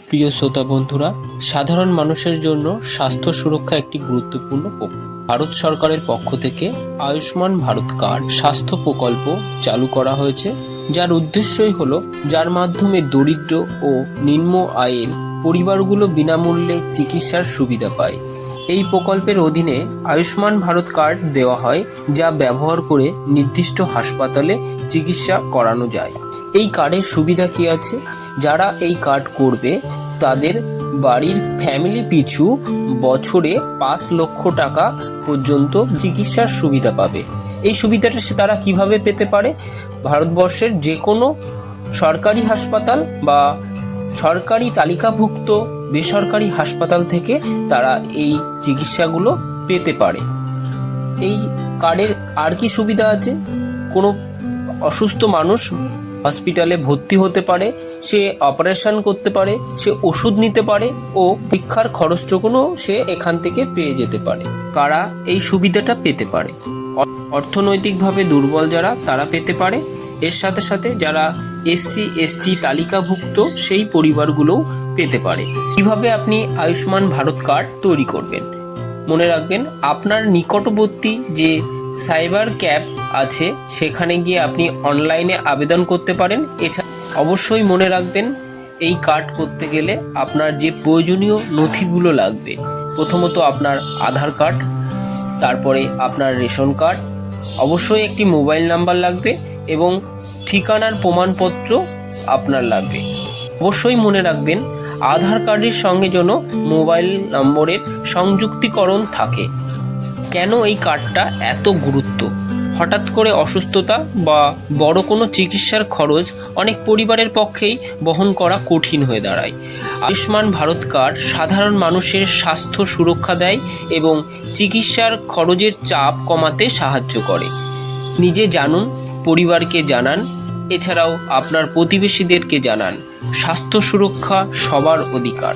প্রিয় শ্রোতা বন্ধুরা, সাধারণ মানুষের জন্য স্বাস্থ্য সুরক্ষা একটি গুরুত্বপূর্ণ প্রকল্প। ভারত সরকারের পক্ষ থেকে আয়ুষ্মান ভারত কার্ড স্বাস্থ্য প্রকল্প চালু করা হয়েছে, যার উদ্দেশ্যই হলো যার মাধ্যমে দরিদ্র ও নিম্ন আয়ের পরিবারগুলো বিনামূল্যে চিকিৎসার সুবিধা পায়। এই প্রকল্পের অধীনে আয়ুষ্মান ভারত কার্ড দেওয়া হয়, যা ব্যবহার করে নির্দিষ্ট হাসপাতালে চিকিৎসা করানো যায়। এই কার্ডের সুবিধা কী আছে? যারা এই কার্ড করবে তাদের বাড়ির ফ্যামিলি পিছু বছরে 5 লক্ষ টাকা পর্যন্ত চিকিৎসার সুবিধা পাবে। এই সুবিধাটা তারা কিভাবে পেতে পারে? ভারতবর্ষের যে কোনো সরকারি হাসপাতাল বা সরকারি তালিকাভুক্ত বেসরকারি হাসপাতাল থেকে তারা এই চিকিৎসাগুলো পেতে পারে। এই কার্ডের আর কি সুবিধা আছে? কোনো অসুস্থ মানুষ হসপিটালে ভর্তি হতে পারে, সে অপারেশন করতে পারে, সে ওষুধ নিতে পারে ও পরীক্ষার খরচটুকুও সে এখান থেকে পেয়ে যেতে পারে। কারা এই সুবিধাটা পেতে পারে? অর্থনৈতিকভাবে দুর্বল যারা, তারা পেতে পারে। এর সাথে সাথে যারা SC ST তালিকাভুক্ত সেই পরিবারগুলোও পেতে পারে। কিভাবে আপনি আয়ুষ্মান ভারত কার্ড তৈরি করবেন? মনে রাখবেন, আপনার নিকটবর্তী যে সাইবার ক্যাফ আছে সেখানে গিয়ে আপনি অনলাইনে আবেদন করতে পারেন। এছাড়া অবশ্যই মনে রাখবেন, এই কার্ড করতে গেলে আপনার যে প্রয়োজনীয় নথিগুলো লাগবে, প্রথমত আপনার আধার কার্ড, তারপরে আপনার রেশন কার্ড, অবশ্যই একটি মোবাইল নাম্বার লাগবে এবং ঠিকানার প্রমাণপত্র আপনার লাগবে। অবশ্যই মনে রাখবেন, আধার কার্ডের সঙ্গে যেন মোবাইল নম্বরের সংযুক্তিকরণ থাকে। কেন এই কার্ডটা এত গুরুত্ব? হঠাৎ করে অসুস্থতা বা বড় কোনো চিকিৎসার খরচ অনেক পরিবারের পক্ষেই বহন করা কঠিন হয়ে দাঁড়ায়। আয়ুষ্মান ভারত কার্ড সাধারণ মানুষের স্বাস্থ্য সুরক্ষা দেয় এবং চিকিৎসার খরচের চাপ কমাতে সাহায্য করে। নিজে জানুন, পরিবারকে জানান, এছাড়াও আপনার প্রতিবেশীদেরকে জানান। স্বাস্থ্য সুরক্ষা সবার অধিকার।